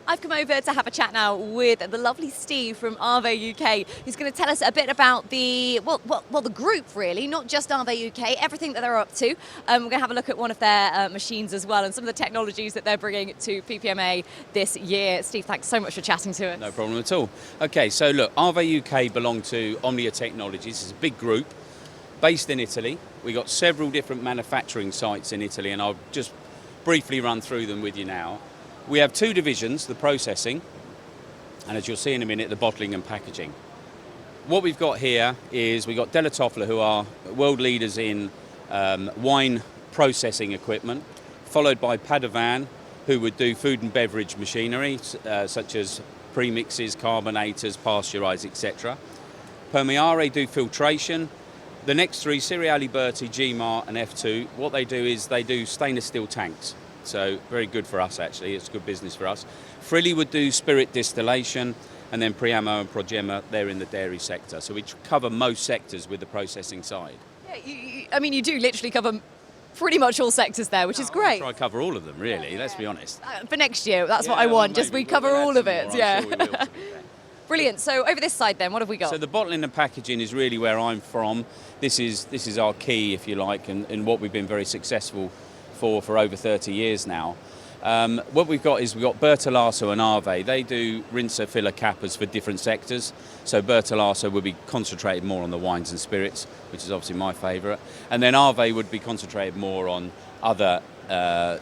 I've come over to have a chat now with the lovely Steve from AVE UK, who's going to tell us a bit about the group really, not just AVE UK, everything that they're up to. We're going to have a look at one of their machines as well and some of the technologies that they're bringing to PPMA this year. Steve, thanks so much for chatting to us. No problem at all. Okay, so look, AVE UK belong to Omnia Technologies. It's a big group based in Italy. We've got several different manufacturing sites in Italy, and I'll just briefly run through them with you now. We have two divisions, the processing, and as you'll see in a minute, the bottling and packaging. What we've got here is we've got Della Toffler, who are world leaders in wine processing equipment, followed by Padovan, who would do food and beverage machinery, such as premixes, carbonators, pasteurise, etc. Permeare do filtration. The next three, Cereali Berti, GMAR and F2, what they do is they do stainless steel tanks. So very good for us actually, it's good business for us. Frilli would do spirit distillation, and then Priamo and Progema, they're in the dairy sector. So we cover most sectors with the processing side. Yeah, you do literally cover pretty much all sectors there, which is great. I cover all of them really, let's be honest. For next year, that's what I want, just we cover all of it. Yeah. Sure we will, Brilliant. So over this side then, what have we got? So the bottling and packaging is really where I'm from. This is our key, if you like, and what we've been very successful for over 30 years now. What we've got is we've got Bertolaso and AVE. They do rinser, filler, cappers for different sectors. So Bertolaso would be concentrated more on the wines and spirits, which is obviously my favourite. And then AVE would be concentrated more on other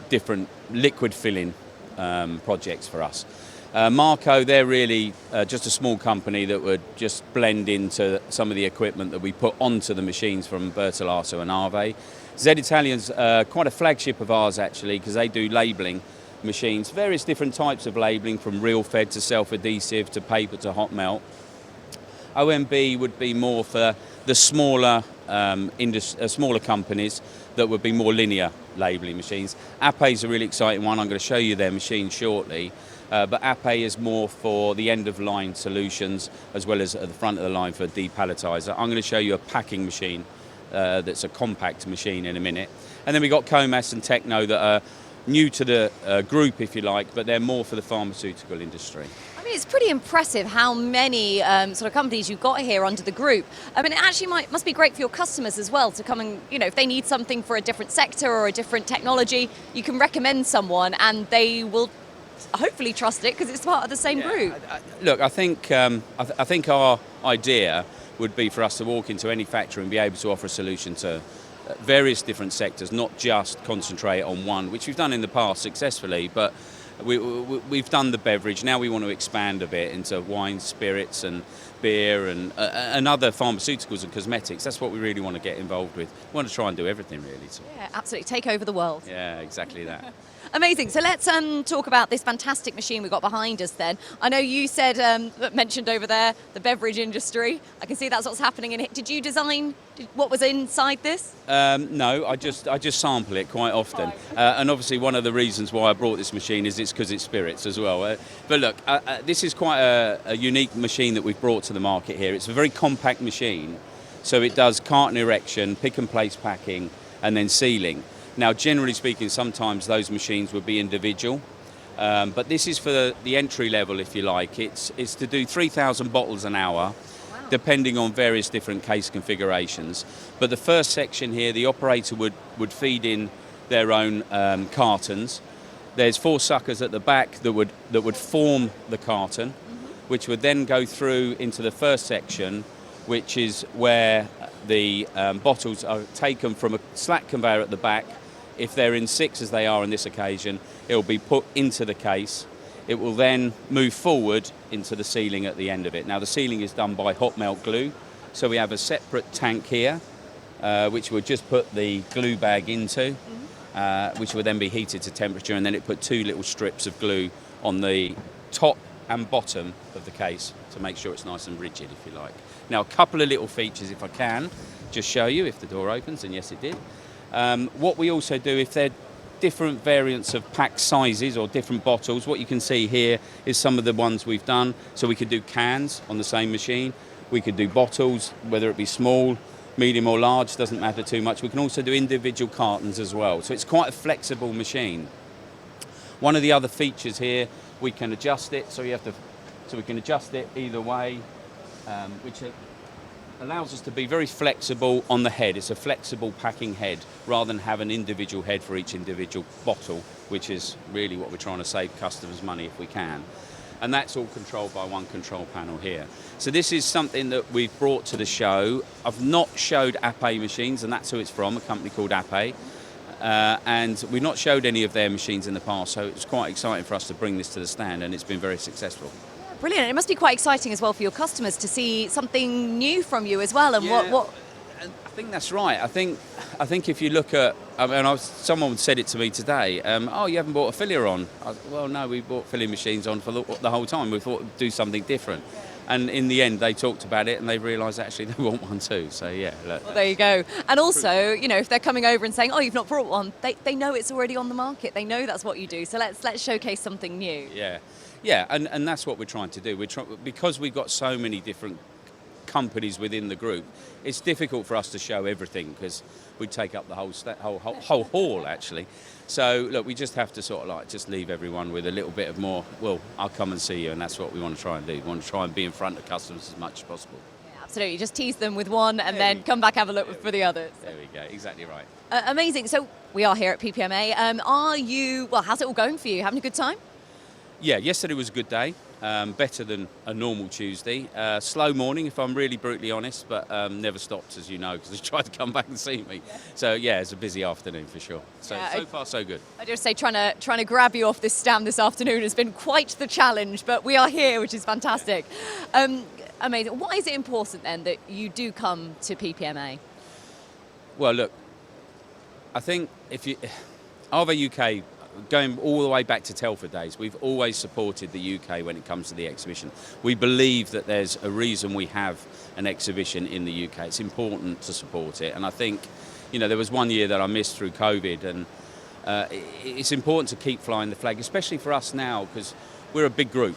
different liquid filling projects for us. Marco, they're really just a small company that would just blend into some of the equipment that we put onto the machines from Bertolaso and AVE. Z Italian's quite a flagship of ours actually, because they do labelling machines, various different types of labelling, from real fed to self-adhesive to paper to hot melt. OMB would be more for the smaller smaller companies that would be more linear labelling machines. APE is a really exciting one. I'm going to show you their machine shortly. But APE is more for the end-of-line solutions, as well as at the front of the line for depalletizer. I'm going to show you a packing machine that's a compact machine in a minute. And then we've got Comas and Techno that are new to the group, if you like, but they're more for the pharmaceutical industry. I mean, it's pretty impressive how many sort of companies you've got here under the group. I mean, it actually must be great for your customers as well to come and, if they need something for a different sector or a different technology, you can recommend someone and they will hopefully trust it because it's part of the same group. Look, I think our idea would be for us to walk into any factory and be able to offer a solution to various different sectors, not just concentrate on one, which we've done in the past successfully, but we've done the beverage. Now we want to expand a bit into wine, spirits and beer and other pharmaceuticals and cosmetics. That's what we really want to get involved with. We want to try and do everything really. Yeah, absolutely. Take over the world. Yeah, exactly that. Amazing. So let's talk about this fantastic machine we've got behind us then. I know you said, mentioned over there, the beverage industry. I can see that's what's happening in it. Did you design what was inside this? No, I just sample it quite often. And obviously one of the reasons why I brought this machine is it's because it's spirits as well. But look, this is quite a unique machine that we've brought to the market here. It's a very compact machine. So it does carton erection, pick and place packing, and then sealing. Now, generally speaking, sometimes those machines would be individual, but this is for the entry level, if you like. It's to do 3,000 bottles an hour, depending on various different case configurations. But the first section here, the operator would feed in their own cartons. There's 4 suckers at the back that would form the carton, which would then go through into the first section, which is where the bottles are taken from a slack conveyor at the back. If they're in 6, as they are on this occasion, it will be put into the case. It will then move forward into the sealing at the end of it. Now, the sealing is done by hot melt glue. So we have a separate tank here, which we'll just put the glue bag into, which will then be heated to temperature, and then it put 2 little strips of glue on the top and bottom of the case to make sure it's nice and rigid, if you like. Now, a couple of little features, if I can, just show you if the door opens, and yes, it did. What we also do, if they're different variants of pack sizes or different bottles, what you can see here is some of the ones we've done. So we could do cans on the same machine. We could do bottles, whether it be small, medium or large, doesn't matter too much. We can also do individual cartons as well. So it's quite a flexible machine. One of the other features here, We can adjust it, so we can adjust it either way, which allows us to be very flexible on the head. It's a flexible packing head rather than have an individual head for each individual bottle, which is really what we're trying to save customers money if we can. And that's all controlled by one control panel here. So this is something that we've brought to the show. I've not showed APE machines, and that's who it's from, a company called APE. And we've not showed any of their machines in the past, so it's quite exciting for us to bring this to the stand, and it's been very successful. Brilliant. It must be quite exciting as well for your customers to see something new from you as well. And Yeah, what? I think that's right. I think if you look at, someone said it to me today. Oh, you haven't bought a filler on? Well, no, we bought filling machines on for the whole time. We thought we'd do something different. And in the end, they talked about it and they realised actually they want one too. So yeah, look. Well, there you go. And also, you know, if they're coming over and saying, "Oh, you've not brought one," they know it's already on the market. They know that's what you do. So let's showcase something new. Yeah, and that's what we're trying to do. Because we've got so many different companies within the group. It's difficult for us to show everything because we'd take up the whole hall actually. So look, we just have to sort of like just leave everyone with a little bit of more. Well, I'll come and see you, and that's what we want to try and do. We want to try and be in front of customers as much as possible. Yeah, absolutely. Just tease them with one, and then come back have a look for the others. There we go. Exactly right. Amazing. So we are here at PPMA. How's it all going for you? Having a good time? Yeah, yesterday was a good day. Better than a normal Tuesday. Slow morning, if I'm really brutally honest, but never stopped, as you know, because they tried to come back and see me. Yeah. So yeah, it's a busy afternoon for sure. So far so good. I just say trying to grab you off this stand this afternoon has been quite the challenge, but we are here, which is fantastic. Amazing. Why is it important then that you do come to PPMA? Well, look, I think AVE UK. Going all the way back to Telford days, we've always supported the UK when it comes to the exhibition. We believe that there's a reason we have an exhibition in the UK. It's important to support it, and I think, you know, there was one year that I missed through COVID, and it's important to keep flying the flag, especially for us now because we're a big group.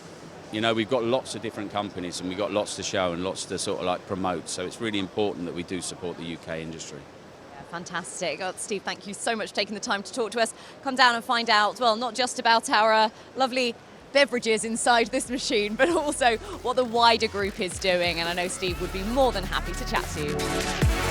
You know, we've got lots of different companies and we've got lots to show and lots to sort of like promote. So it's really important that we do support the UK industry. Fantastic. Steve, thank you so much for taking the time to talk to us. Come down and find out, well, not just about our lovely beverages inside this machine, but also what the wider group is doing. And I know Steve would be more than happy to chat to you.